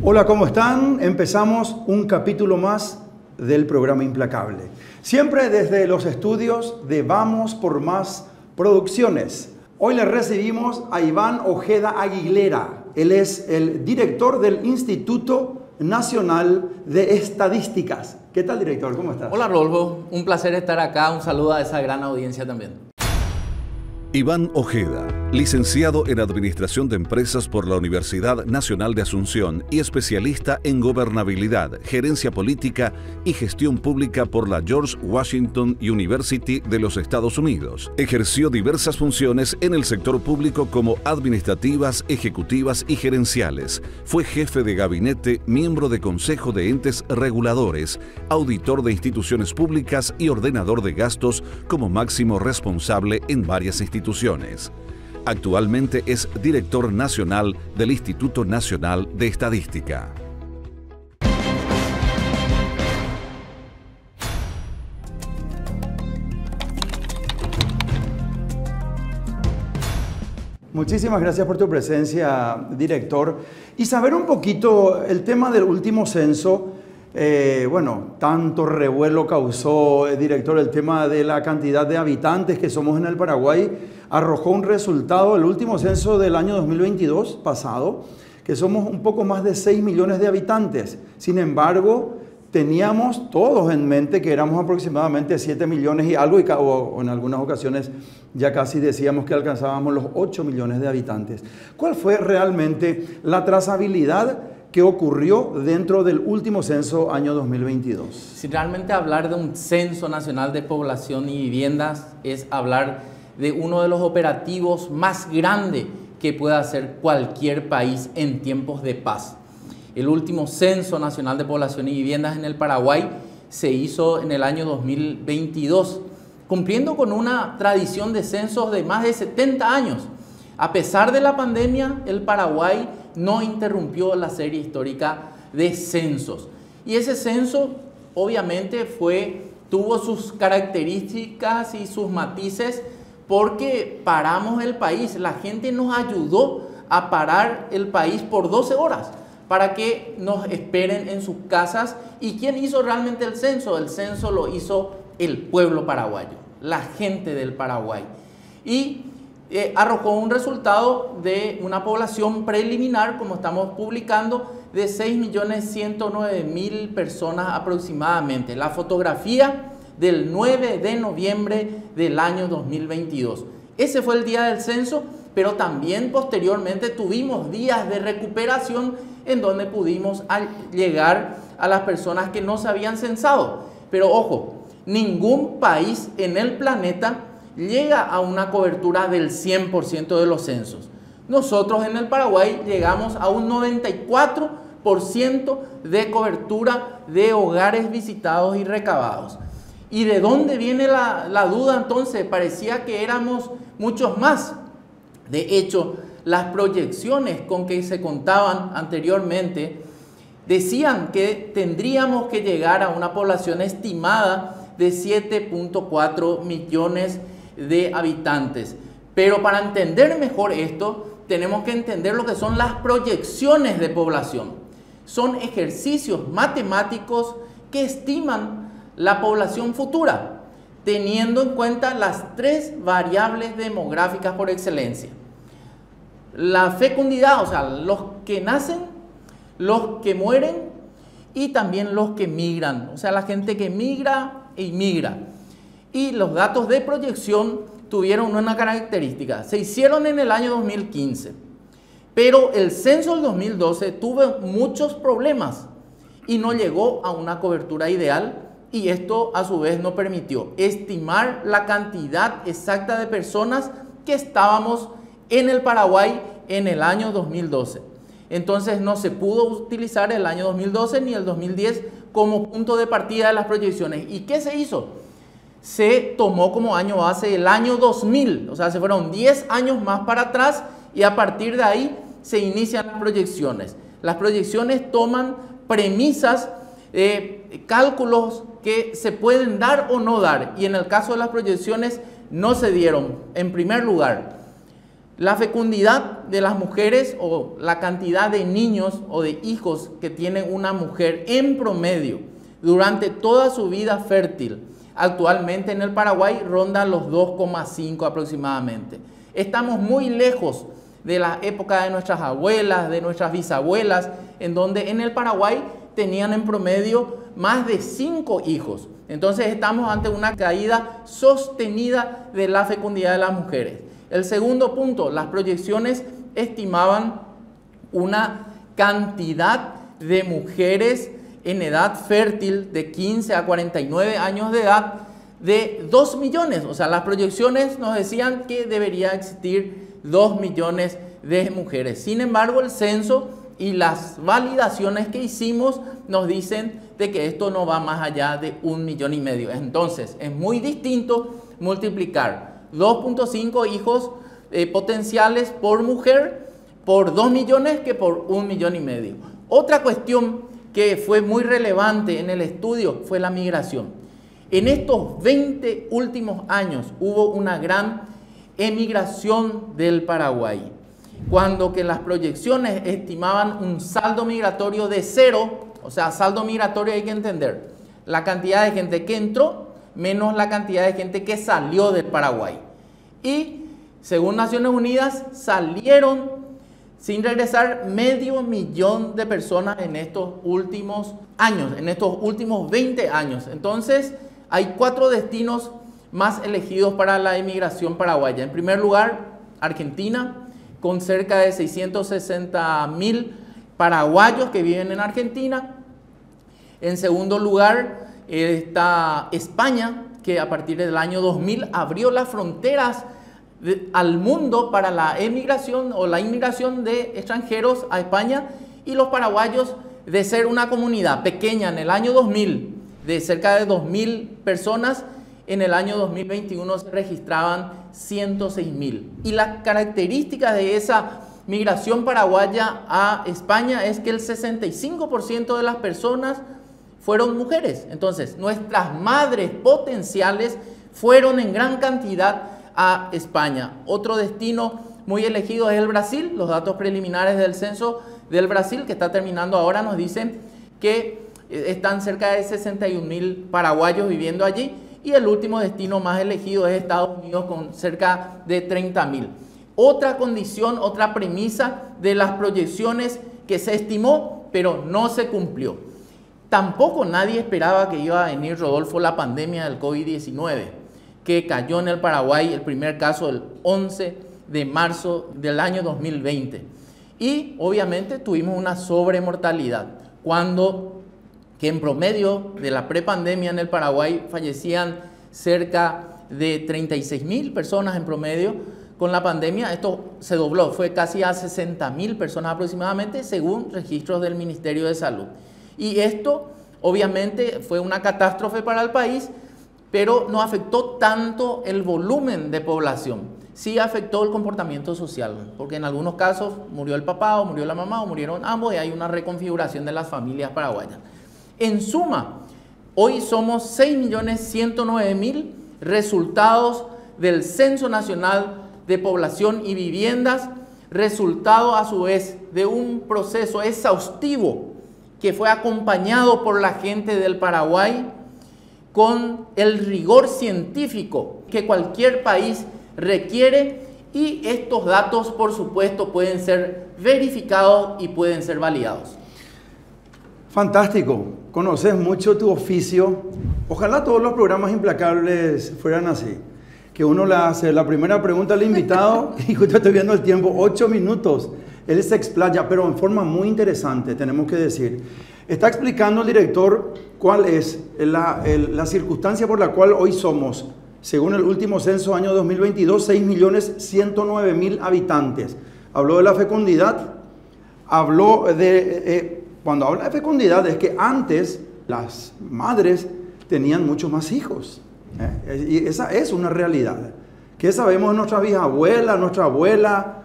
Hola, ¿cómo están? Empezamos un capítulo más del programa Implacable. Siempre desde los estudios de Vamos por Más Producciones. Hoy le recibimos a Iván Ojeda Aguilera. Él es el director del Instituto Nacional de Estadísticas. ¿Qué tal, director? ¿Cómo estás? Hola, Rodolfo. Un placer estar acá. Un saludo a esa gran audiencia también. Iván Ojeda, licenciado en Administración de Empresas por la Universidad Nacional de Asunción y especialista en gobernabilidad, gerencia política y gestión pública por la George Washington University de los Estados Unidos. Ejerció diversas funciones en el sector público como administrativas, ejecutivas y gerenciales. Fue jefe de gabinete, miembro de consejo de entes reguladores, auditor de instituciones públicas y ordenador de gastos como máximo responsable en varias instituciones. Actualmente es director nacional del Instituto Nacional de Estadística. Muchísimas gracias por tu presencia, director. Y saber un poquito el tema del último censo. Tanto revuelo causó, director, el tema de la cantidad de habitantes que somos en el Paraguay. Arrojó un resultado, el último censo del año 2022 pasado, que somos un poco más de 6 millones de habitantes. Sin embargo, teníamos todos en mente que éramos aproximadamente 7 millones y algo, o en algunas ocasiones ya casi decíamos que alcanzábamos los 8 millones de habitantes. ¿Cuál fue realmente la trazabilidad que ocurrió dentro del último censo año 2022? Si realmente hablar de un censo nacional de población y viviendas es hablar de uno de los operativos más grandes que pueda hacer cualquier país en tiempos de paz. El último censo nacional de población y viviendas en el Paraguay se hizo en el año 2022, cumpliendo con una tradición de censos de más de 70 años. A pesar de la pandemia, el Paraguay no interrumpió la serie histórica de censos. Y ese censo obviamente tuvo sus características y sus matices porque paramos el país. La gente nos ayudó a parar el país por 12 horas para que nos esperen en sus casas. ¿Y quién hizo realmente el censo? El censo lo hizo el pueblo paraguayo, la gente del Paraguay. Y arrojó un resultado de una población preliminar, como estamos publicando, de 6.109.000 personas aproximadamente. La fotografía del 9 de noviembre del año 2022. Ese fue el día del censo, pero también posteriormente tuvimos días de recuperación en donde pudimos llegar a las personas que no se habían censado. Pero ojo, ningún país en el planeta llega a una cobertura del 100% de los censos. Nosotros en el Paraguay llegamos a un 94% de cobertura de hogares visitados y recabados. ¿Y de dónde viene la duda entonces? Parecía que éramos muchos más. De hecho, las proyecciones con que se contaban anteriormente decían que tendríamos que llegar a una población estimada de 7.4 millones de habitantes. Pero para entender mejor esto, tenemos que entender lo que son las proyecciones de población. Son ejercicios matemáticos que estiman la población futura, teniendo en cuenta las 3 variables demográficas por excelencia. La fecundidad, o sea, los que nacen, los que mueren y también los que migran, o sea, la gente que migra e inmigra. Y los datos de proyección tuvieron una característica. Se hicieron en el año 2015 Pero el censo del 2012 tuvo muchos problemas y no llegó a una cobertura ideal, y esto a su vez no permitió estimar la cantidad exacta de personas que estábamos en el Paraguay en el año 2012. Entonces no se pudo utilizar el año 2012 ni el 2010 como punto de partida de las proyecciones. ¿Y qué se hizo? Se tomó como año base el año 2000, o sea, se fueron 10 años más para atrás, y a partir de ahí se inician las proyecciones. Las proyecciones toman premisas, cálculos que se pueden dar o no dar, y en el caso de las proyecciones no se dieron. En primer lugar, la fecundidad de las mujeres, o la cantidad de niños o de hijos que tiene una mujer en promedio durante toda su vida fértil, actualmente en el Paraguay ronda los 2,5 aproximadamente. Estamos muy lejos de la época de nuestras abuelas, de nuestras bisabuelas, en donde en el Paraguay tenían en promedio más de 5 hijos. Entonces estamos ante una caída sostenida de la fecundidad de las mujeres. El segundo punto, las proyecciones estimaban una cantidad de mujeres en edad fértil de 15 a 49 años de edad de 2 millones. O sea, las proyecciones nos decían que debería existir 2 millones de mujeres. Sin embargo, el censo y las validaciones que hicimos nos dicen de que esto no va más allá de 1,5 millones. Entonces, es muy distinto multiplicar 2,5 hijos potenciales por mujer por 2 millones que por 1,5 millones. Otra cuestión que fue muy relevante en el estudio fue la migración. En estos 20 últimos años hubo una gran emigración del Paraguay, cuando que las proyecciones estimaban un saldo migratorio de 0, o sea, saldo migratorio hay que entender la cantidad de gente que entró menos la cantidad de gente que salió del Paraguay. Y según Naciones Unidas salieron sin regresar 500,000 de personas en estos últimos años, en estos últimos 20 años. Entonces hay 4 destinos más elegidos para la emigración paraguaya. En primer lugar, Argentina, con cerca de 660,000 paraguayos que viven en Argentina. En segundo lugar está España, que a partir del año 2000 abrió las fronteras al mundo para la emigración o la inmigración de extranjeros a España, y los paraguayos, de ser una comunidad pequeña en el año 2000, de cerca de 2,000 personas, en el año 2021 se registraban 106,000. Y la característica de esa migración paraguaya a España es que el 65% de las personas fueron mujeres. Entonces, nuestras madres potenciales fueron en gran cantidad a España. Otro destino muy elegido es el Brasil. Los datos preliminares del censo del Brasil, que está terminando ahora, nos dicen que están cerca de 61,000 paraguayos viviendo allí. Y el último destino más elegido es Estados Unidos, con cerca de 30,000. Otra condición, otra premisa de las proyecciones que se estimó, pero no se cumplió. Tampoco nadie esperaba que iba a venir, Rodolfo, la pandemia del COVID-19, que cayó en el Paraguay el primer caso el 11 de marzo del año 2020. Y obviamente tuvimos una sobremortalidad, que en promedio de la prepandemia en el Paraguay fallecían cerca de 36,000 personas en promedio. Con la pandemia esto se dobló, fue casi a 60,000 personas aproximadamente, según registros del Ministerio de Salud. Y esto obviamente fue una catástrofe para el país, pero no afectó tanto el volumen de población. Sí afectó el comportamiento social, porque en algunos casos murió el papá o murió la mamá o murieron ambos, y hay una reconfiguración de las familias paraguayas. En suma, hoy somos 6,109,000 resultados del Censo Nacional de Población y Viviendas, resultado a su vez de un proceso exhaustivo que fue acompañado por la gente del Paraguay con el rigor científico que cualquier país requiere, y estos datos, por supuesto, pueden ser verificados y pueden ser validados. Fantástico, conoces mucho tu oficio. Ojalá todos los programas implacables fueran así, que uno le hace la primera pregunta al invitado y justo estoy viendo el tiempo, 8 minutos. Él se explaya, pero en forma muy interesante, tenemos que decir. Está explicando el director cuál es la circunstancia por la cual hoy somos, según el último censo año 2022, 6.109.000 habitantes. Habló de la fecundidad, habló de... cuando habla de fecundidad es que antes las madres tenían muchos más hijos. Y esa es una realidad. ¿Qué sabemos de nuestra bisabuela, nuestra abuela?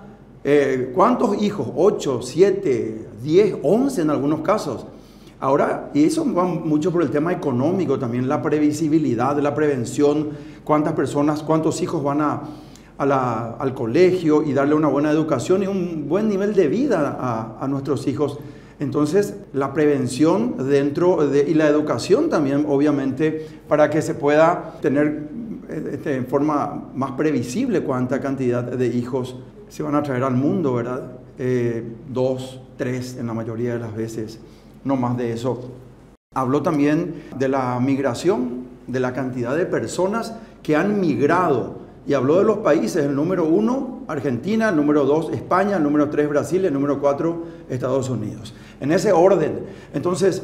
¿Cuántos hijos? 8, 7, 10, 11 en algunos casos. Ahora, y eso va mucho por el tema económico también, la previsibilidad, la prevención, cuántas personas, cuántos hijos van al colegio y darle una buena educación y un buen nivel de vida a nuestros hijos. Entonces, la prevención y la educación también, obviamente, para que se pueda tener en forma más previsible cuánta cantidad de hijos se van a traer al mundo, ¿verdad? 2, 3 en la mayoría de las veces, no más de eso. Habló también de la migración, de la cantidad de personas que han migrado. Y habló de los países, el número 1, Argentina, el número 2, España, el número 3, Brasil, el número 4, Estados Unidos. En ese orden. Entonces,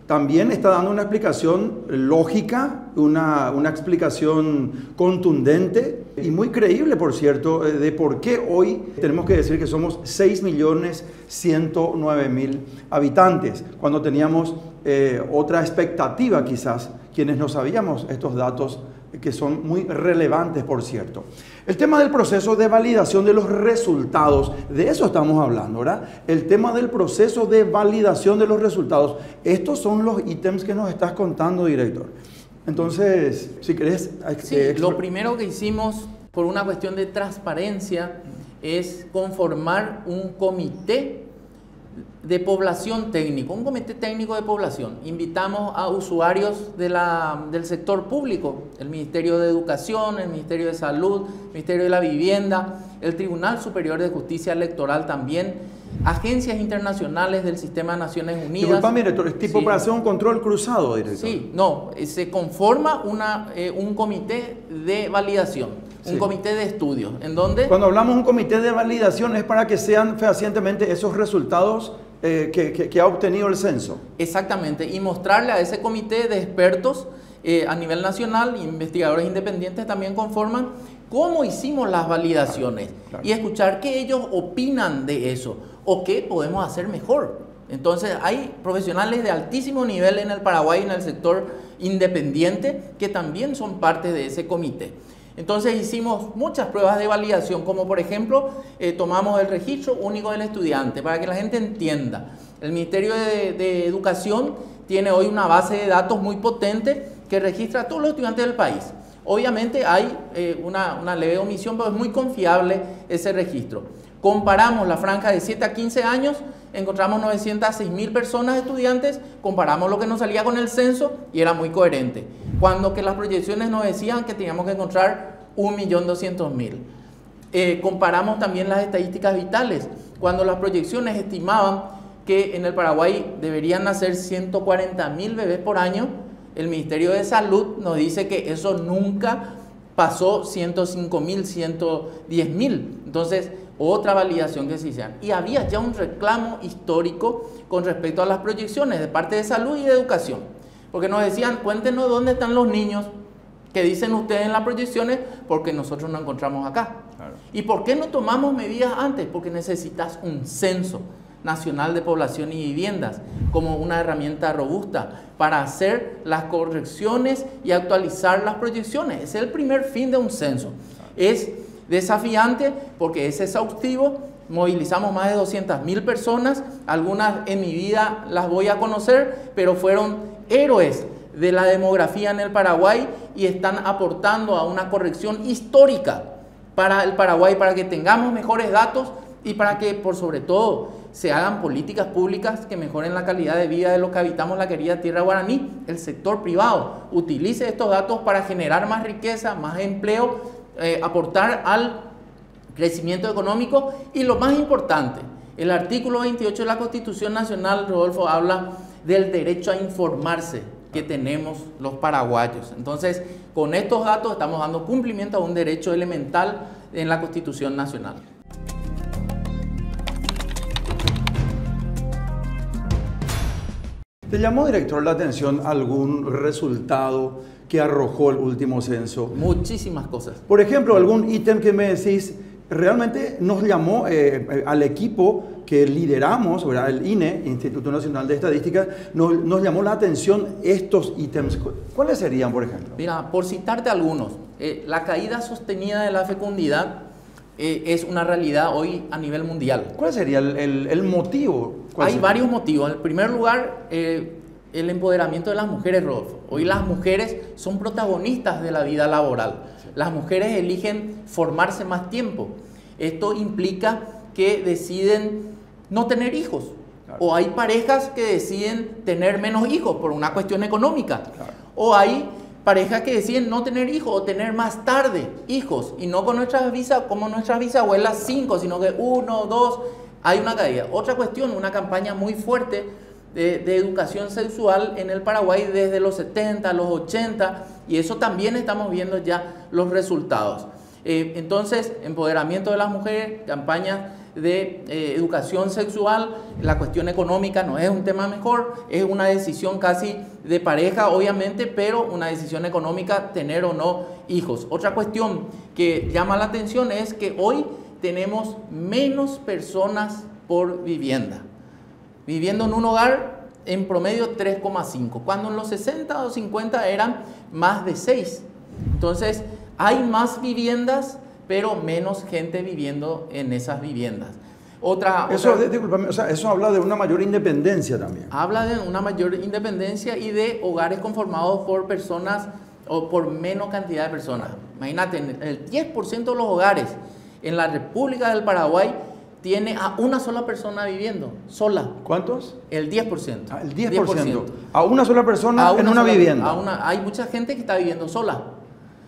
también está dando una explicación lógica, una explicación contundente y muy creíble, por cierto, de por qué hoy tenemos que decir que somos 6.109.000 habitantes, cuando teníamos otra expectativa quizás, quienes no sabíamos estos datos que son muy relevantes, por cierto. El tema del proceso de validación de los resultados, de eso estamos hablando, ¿verdad? El tema del proceso de validación de los resultados. Estos son los ítems que nos estás contando, director. Entonces, si querés... Sí, lo primero que hicimos por una cuestión de transparencia es conformar un comité de población técnico, un comité técnico de población. Invitamos a usuarios del sector público, el Ministerio de Educación, el Ministerio de Salud, el Ministerio de la Vivienda, el Tribunal Superior de Justicia Electoral también, agencias internacionales del Sistema de Naciones Unidas. Disculpame, director, es tipo sí. Para hacer un control cruzado, director. Sí, no, se conforma un comité de validación. Un comité de estudios, en donde... Cuando hablamos de un comité de validación es para que sean fehacientemente esos resultados que ha obtenido el censo. Exactamente, y mostrarle a ese comité de expertos a nivel nacional, investigadores independientes también conforman, cómo hicimos las validaciones. Claro. Y escuchar qué ellos opinan de eso o qué podemos hacer mejor. Entonces hay profesionales de altísimo nivel en el Paraguay, en el sector independiente, que también son parte de ese comité. Entonces hicimos muchas pruebas de validación, como por ejemplo, tomamos el registro único del estudiante, para que la gente entienda. El Ministerio de Educación tiene hoy una base de datos muy potente que registra a todos los estudiantes del país. Obviamente hay una leve omisión, pero es muy confiable ese registro. Comparamos la franja de 7 a 15 años, encontramos 906.000 personas estudiantes, comparamos lo que nos salía con el censo y era muy coherente. Cuando que las proyecciones nos decían que teníamos que encontrar 1.200.000. Comparamos también las estadísticas vitales. Cuando las proyecciones estimaban que en el Paraguay deberían nacer 140.000 bebés por año, el Ministerio de Salud nos dice que eso nunca pasó 105.000, 110.000. Entonces, otra validación que se hicieron. Y había ya un reclamo histórico con respecto a las proyecciones de parte de salud y de educación. Porque nos decían, cuéntenos dónde están los niños que dicen ustedes en las proyecciones, porque nosotros no encontramos acá. Claro. ¿Y por qué no tomamos medidas antes? Porque necesitas un censo nacional de población y viviendas como una herramienta robusta para hacer las correcciones y actualizar las proyecciones. Ese es el primer fin de un censo. Es desafiante porque es exhaustivo. Movilizamos más de 200.000 personas. Algunas en mi vida las voy a conocer, pero fueron héroes de la demografía en el Paraguay y están aportando a una corrección histórica para el Paraguay, para que tengamos mejores datos y para que, por sobre todo, se hagan políticas públicas que mejoren la calidad de vida de los que habitamos la querida tierra guaraní. El sector privado utilice estos datos para generar más riqueza, más empleo, aportar al crecimiento económico y, lo más importante, el artículo 28 de la Constitución Nacional, Rodolfo, habla del derecho a informarse que tenemos los paraguayos. Entonces, con estos datos estamos dando cumplimiento a un derecho elemental en la Constitución Nacional. ¿Te llamó, director, la atención algún resultado que arrojó el último censo? Muchísimas cosas. Por ejemplo, algún ítem que me decís, realmente nos llamó al equipo que lideramos, ¿verdad? El INE, Instituto Nacional de Estadística, nos llamó la atención estos ítems. ¿Cuáles serían, por ejemplo? Mira, por citarte algunos, la caída sostenida de la fecundidad es una realidad hoy a nivel mundial. ¿Cuál sería el motivo? Hay varios motivos. En primer lugar, el empoderamiento de las mujeres, Rodolfo. Hoy las mujeres son protagonistas de la vida laboral. Las mujeres eligen formarse más tiempo. Esto implica que deciden no tener hijos. Claro. O hay parejas que deciden tener menos hijos por una cuestión económica. Claro. O hay parejas que deciden no tener hijos o tener más tarde hijos. Y no con como nuestras bisabuelas 5, sino que 1, 2, hay una caída. Otra cuestión, una campaña muy fuerte de educación sexual en el Paraguay desde los 70, los 80, y eso también estamos viendo ya los resultados. Entonces, empoderamiento de las mujeres, campañas de educación sexual, la cuestión económica no es un tema mejor, es una decisión casi de pareja, obviamente, pero una decisión económica, tener o no hijos. Otra cuestión que llama la atención es que hoy tenemos menos personas por vivienda. Viviendo en un hogar, en promedio 3,5, cuando en los 60 o 50 eran más de 6. Entonces, hay más viviendas, pero menos gente viviendo en esas viviendas. Discúlpame, o sea, eso habla de una mayor independencia también. Habla de una mayor independencia y de hogares conformados por personas o por menos cantidad de personas. Imagínate, el 10% de los hogares en la República del Paraguay tiene a una sola persona viviendo, sola. ¿Cuántos? El 10%. El 10%. A una sola persona en una vivienda. Hay mucha gente que está viviendo sola.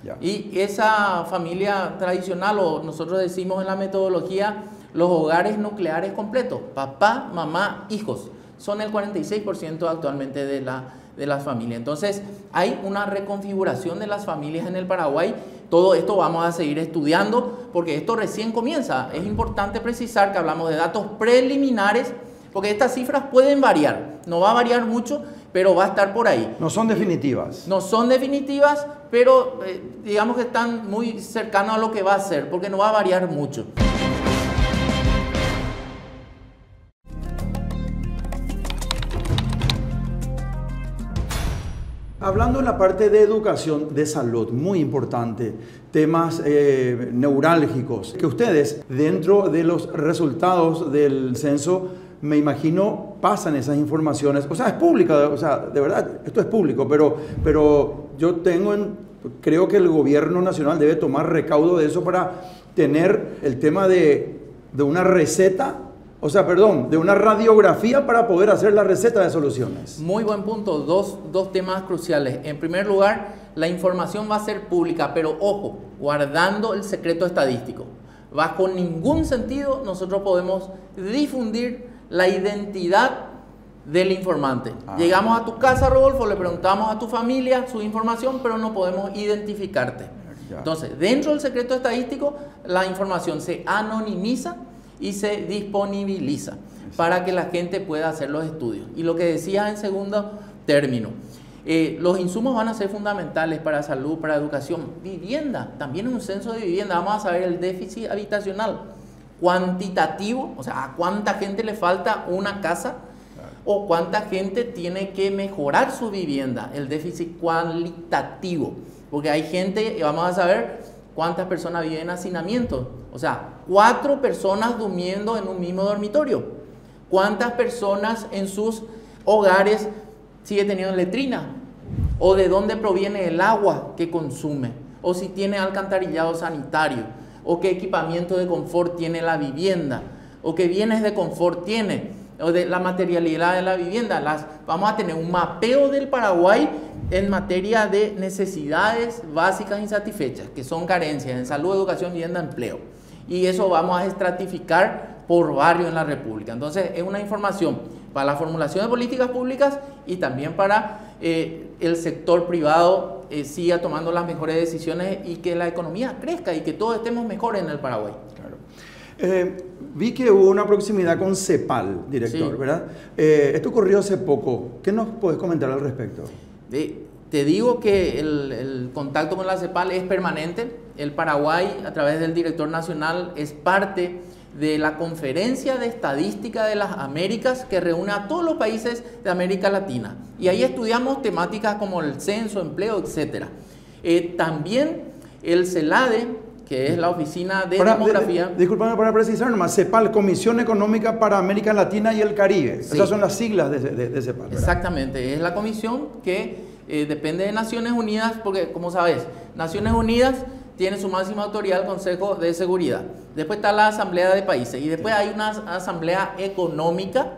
Ya. Y esa familia tradicional, o nosotros decimos en la metodología, los hogares nucleares completos, papá, mamá, hijos, son el 46% actualmente de las familias. Entonces, hay una reconfiguración de las familias en el Paraguay. Todo esto vamos a seguir estudiando porque esto recién comienza. Es importante precisar que hablamos de datos preliminares porque estas cifras pueden variar. No va a variar mucho, pero va a estar por ahí. No son definitivas. No son definitivas, pero digamos que están muy cercanos a lo que va a ser porque no va a variar mucho. Hablando en la parte de educación, de salud, muy importante, temas neurálgicos, que ustedes dentro de los resultados del censo, me imagino, pasan esas informaciones, o sea, es pública, o sea, de verdad, esto es público, pero yo creo que el gobierno nacional debe tomar recaudo de eso para tener el tema de una receta. O sea, perdón, de una radiografía para poder hacer la receta de soluciones. Muy buen punto, dos temas cruciales. En primer lugar, la información va a ser pública, pero ojo, guardando el secreto estadístico. Bajo ningún sentido nosotros podemos difundir la identidad del informante. Llegamos a tu casa, Rodolfo, le preguntamos a tu familia su información, pero no podemos identificarte. Ya. Entonces, dentro del secreto estadístico, la información se anonimiza y se disponibiliza para que la gente pueda hacer los estudios. Y lo que decía en segundo término, los insumos van a ser fundamentales para salud, para educación. Vivienda, también en un censo de vivienda vamos a saber el déficit habitacional cuantitativo, o sea, a cuánta gente le falta una casa o cuánta gente tiene que mejorar su vivienda, el déficit cualitativo, porque hay gente, vamos a saber cuántas personas viven en hacinamiento, o sea, 4 personas durmiendo en un mismo dormitorio. ¿Cuántas personas en sus hogares sigue teniendo letrina? ¿O de dónde proviene el agua que consume? ¿O si tiene alcantarillado sanitario? ¿O qué equipamiento de confort tiene la vivienda? ¿O qué bienes de confort tiene? ¿O de la materialidad de la vivienda? Vamos a tener un mapeo del Paraguay en materia de necesidades básicas insatisfechas, que son carencias en salud, educación, vivienda, empleo. Y eso vamos a estratificar por barrio en la República. Entonces, es una información para la formulación de políticas públicas y también para el sector privado siga tomando las mejores decisiones y que la economía crezca y que todos estemos mejor en el Paraguay. Claro. Vi que hubo una proximidad con CEPAL, director, Sí. ¿verdad? Esto ocurrió hace poco. ¿Qué nos puedes comentar al respecto? Te digo que el contacto con la CEPAL es permanente. El Paraguay, a través del director nacional, es parte de la Conferencia de Estadística de las Américas que reúne a todos los países de América Latina. Y ahí estudiamos temáticas como el censo, empleo, etc. También el CELADE, que es la Oficina de Demografía. Disculpame para precisar nomás, CEPAL, Comisión Económica para América Latina y el Caribe. Sí. Esas son las siglas de CEPAL, ¿verdad? Exactamente, es la comisión que depende de Naciones Unidas, porque como sabes, Naciones Unidas tiene su máxima autoridad el Consejo de Seguridad. Después está la Asamblea de Países y después hay una Asamblea Económica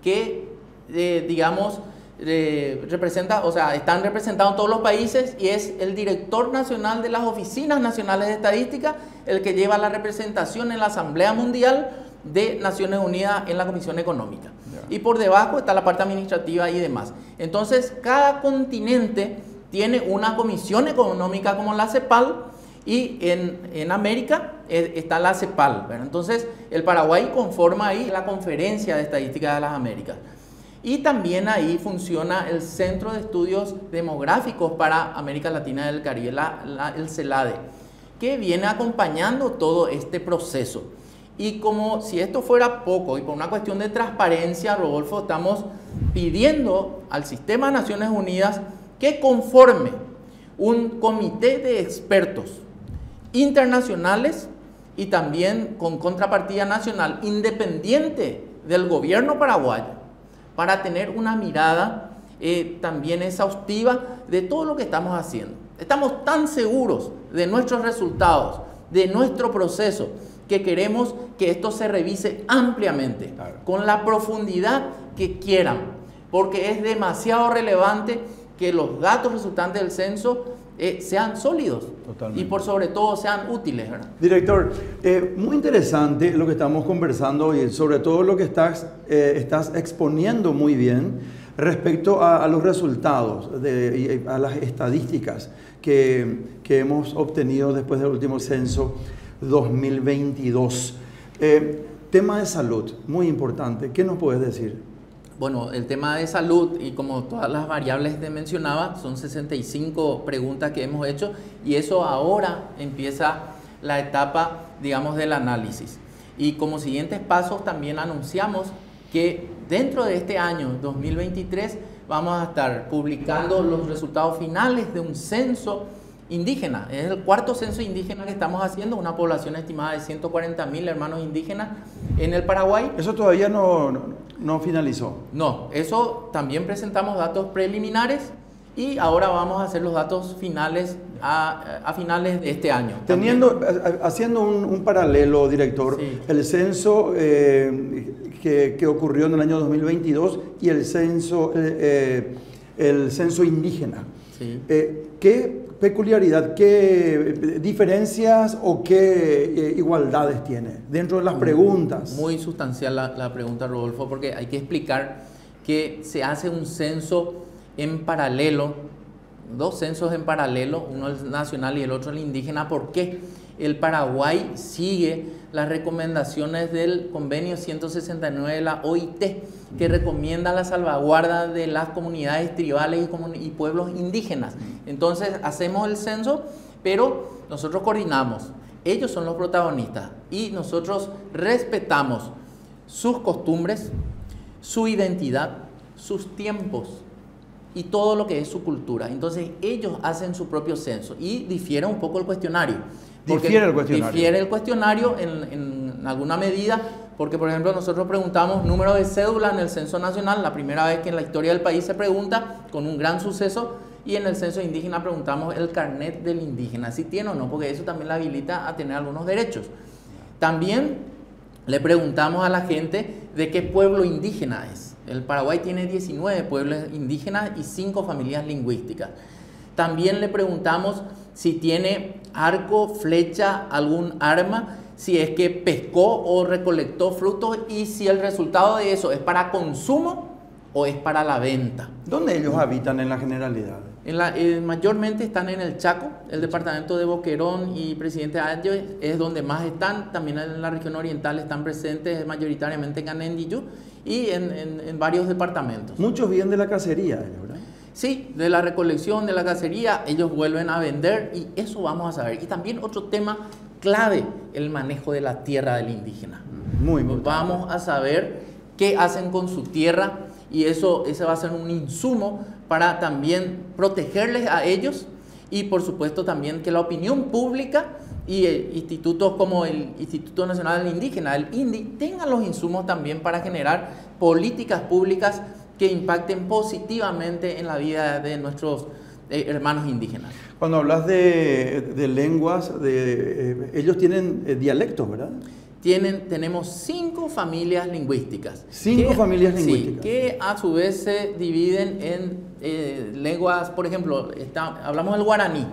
que, digamos, representa, o sea, están representados todos los países y es el director nacional de las Oficinas Nacionales de Estadística el que lleva la representación en la Asamblea Mundial de Naciones Unidas en la Comisión Económica. Y por debajo está la parte administrativa y demás. Entonces, cada continente tiene una comisión económica como la CEPAL y en América está la CEPAL, ¿verdad? Entonces, el Paraguay conforma ahí la Conferencia de Estadística de las Américas. Y también ahí funciona el Centro de Estudios Demográficos para América Latina y el Caribe, el CELADE, que viene acompañando todo este proceso. Y como si esto fuera poco, y por una cuestión de transparencia, Rodolfo, estamos pidiendo al Sistema de Naciones Unidas que conforme un comité de expertos internacionales y también con contrapartida nacional independiente del gobierno paraguayo, para tener una mirada también exhaustiva de todo lo que estamos haciendo. Estamos tan seguros de nuestros resultados, de nuestro proceso, que queremos que esto se revise ampliamente, claro, con la profundidad que quieran, porque es demasiado relevante que los datos resultantes del censo sean sólidos. Totalmente. Y por sobre todo sean útiles, ¿verdad? Director, muy interesante lo que estamos conversando y sobre todo lo que estás exponiendo muy bien respecto a los resultados, a las estadísticas que hemos obtenido después del último censo 2022. Tema de salud, muy importante. ¿Qué nos puedes decir? Bueno, el tema de salud y como todas las variables que mencionaba, son 65 preguntas que hemos hecho y eso ahora empieza la etapa, digamos, del análisis. Y como siguientes pasos también anunciamos que dentro de este año 2023 vamos a estar publicando los resultados finales de un censo indígena. Es el cuarto censo indígena que estamos haciendo, una población estimada de 140.000 hermanos indígenas en el Paraguay. ¿Eso todavía no finalizó? No, eso también presentamos datos preliminares y ahora vamos a hacer los datos finales a finales de este año. Haciendo un paralelo, director, sí, el censo que ocurrió en el año 2022 y el censo indígena. Sí. ¿Qué peculiaridad, qué diferencias o qué igualdades tiene dentro de las preguntas? Muy sustancial la pregunta, Rodolfo, porque hay que explicar que se hace un censo en paralelo, dos censos en paralelo, uno el nacional y el otro el indígena. ¿Por qué? El Paraguay sigue las recomendaciones del convenio 169 de la OIT, que recomienda la salvaguarda de las comunidades tribales y pueblos indígenas. Entonces hacemos el censo, pero nosotros coordinamos, ellos son los protagonistas y nosotros respetamos sus costumbres, su identidad, sus tiempos y todo lo que es su cultura. Entonces ellos hacen su propio censo y difiere un poco el cuestionario. Difiere el cuestionario en alguna medida, porque por ejemplo nosotros preguntamos número de cédula en el censo nacional, la primera vez que en la historia del país se pregunta, con un gran suceso, y en el censo indígena preguntamos el carnet del indígena, si tiene o no, porque eso también le habilita a tener algunos derechos. También le preguntamos a la gente de qué pueblo indígena es. El Paraguay tiene 19 pueblos indígenas y 5 familias lingüísticas. También le preguntamos si tiene arco, flecha, algún arma, si es que pescó o recolectó frutos y si el resultado de eso es para consumo o es para la venta. ¿Dónde ellos habitan en la generalidad? Mayormente están en el Chaco, el departamento de Boquerón y Presidente Ayllus es donde más están. También en la región oriental están presentes mayoritariamente en Canendillú y en varios departamentos. Muchos vienen de la cacería, ¿verdad? Sí, de la recolección, de la cacería, ellos vuelven a vender y eso vamos a saber. Y también otro tema clave, el manejo de la tierra del indígena. Muy importante. Vamos a saber qué hacen con su tierra y ese va a ser un insumo para también protegerles a ellos y por supuesto también que la opinión pública y institutos como el Instituto Nacional del Indígena, el INDI, tengan los insumos también para generar políticas públicas que impacten positivamente en la vida de nuestros hermanos indígenas. Cuando hablas de lenguas, ellos tienen dialectos, ¿verdad? Tenemos 5 familias lingüísticas. 5 familias lingüísticas. Sí, que a su vez se dividen en lenguas, por ejemplo, hablamos del guaraní,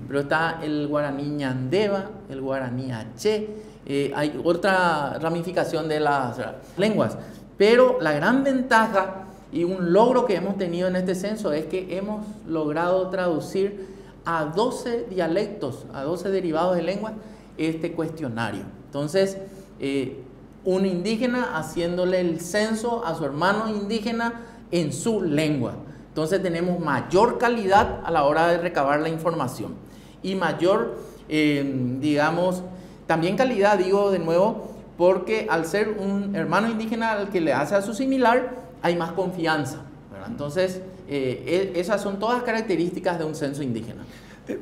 pero está el guaraní ñandeva, el guaraní aché, hay otra ramificación de las lenguas. Pero la gran ventaja y un logro que hemos tenido en este censo es que hemos logrado traducir a 12 dialectos, a 12 derivados de lengua, este cuestionario. Entonces, un indígena haciéndole el censo a su hermano indígena en su lengua. Entonces tenemos mayor calidad a la hora de recabar la información y mayor, digamos, también calidad, digo de nuevo, porque al ser un hermano indígena al que le hace a su similar, hay más confianza, ¿verdad? Entonces, esas son todas características de un censo indígena.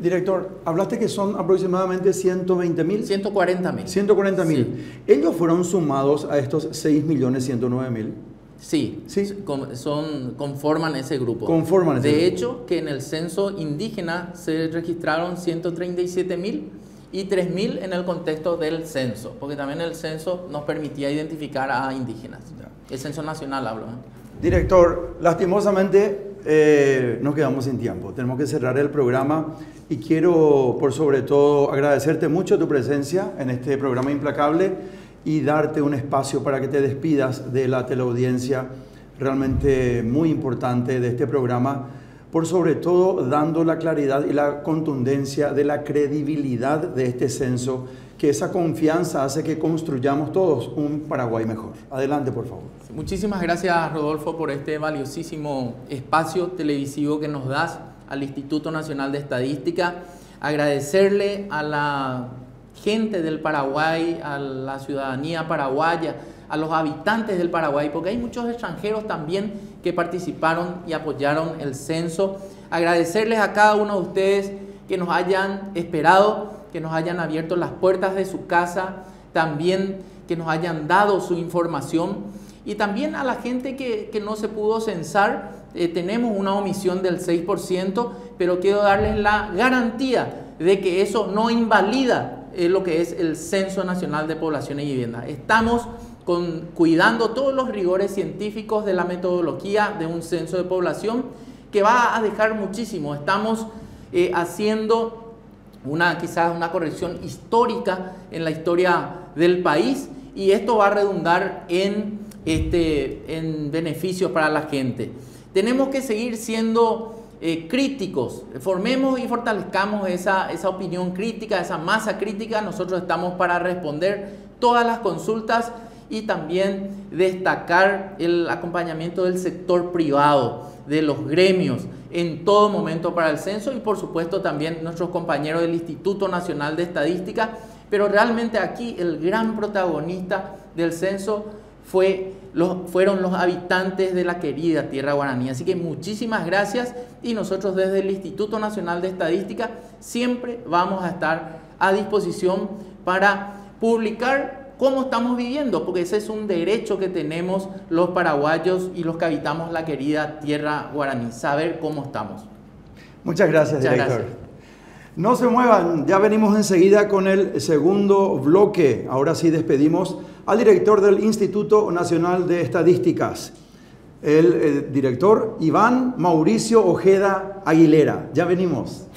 Director, hablaste que son aproximadamente 120.000. 140.000. 140.000. Sí. ¿Ellos fueron sumados a estos 6.109.000? Sí, ¿Sí? Conforman ese grupo. Conforman ese grupo. De hecho, que en el censo indígena se registraron 137.000 y 3.000 en el contexto del censo, porque también el censo nos permitía identificar a indígenas. El censo nacional hablo. Director, lastimosamente nos quedamos sin tiempo. Tenemos que cerrar el programa y quiero, por sobre todo, agradecerte mucho tu presencia en este programa Implacable y darte un espacio para que te despidas de la teleaudiencia realmente muy importante de este programa, por sobre todo dando la claridad y la contundencia de la credibilidad de este censo, que esa confianza hace que construyamos todos un Paraguay mejor. Adelante, por favor. Muchísimas gracias, Rodolfo, por este valiosísimo espacio televisivo que nos das al Instituto Nacional de Estadística. Agradecerle a la gente del Paraguay, a la ciudadanía paraguaya, a los habitantes del Paraguay, porque hay muchos extranjeros también que participaron y apoyaron el censo. Agradecerles a cada uno de ustedes que nos hayan esperado, que nos hayan abierto las puertas de su casa, también que nos hayan dado su información y también a la gente que no se pudo censar. Tenemos una omisión del 6%, pero quiero darles la garantía de que eso no invalida lo que es el Censo Nacional de Población y Vivienda. Estamos cuidando todos los rigores científicos de la metodología de un censo de población que va a dejar muchísimo. Estamos haciendo quizás una corrección histórica en la historia del país y esto va a redundar en beneficios para la gente. Tenemos que seguir siendo críticos, formemos y fortalezcamos esa opinión crítica, esa masa crítica. Nosotros estamos para responder todas las consultas y también destacar el acompañamiento del sector privado, de los gremios, en todo momento para el censo y por supuesto también nuestros compañeros del Instituto Nacional de Estadística, pero realmente aquí el gran protagonista del censo fueron los habitantes de la querida tierra guaraní. Así que muchísimas gracias y nosotros desde el Instituto Nacional de Estadística siempre vamos a estar a disposición para publicar cómo estamos viviendo, porque ese es un derecho que tenemos los paraguayos y los que habitamos la querida tierra guaraní, saber cómo estamos. Muchas gracias, director. No se muevan, ya venimos enseguida con el segundo bloque. Ahora sí despedimos al director del Instituto Nacional de Estadísticas, el director Iván Mauricio Ojeda Aguilera. Ya venimos.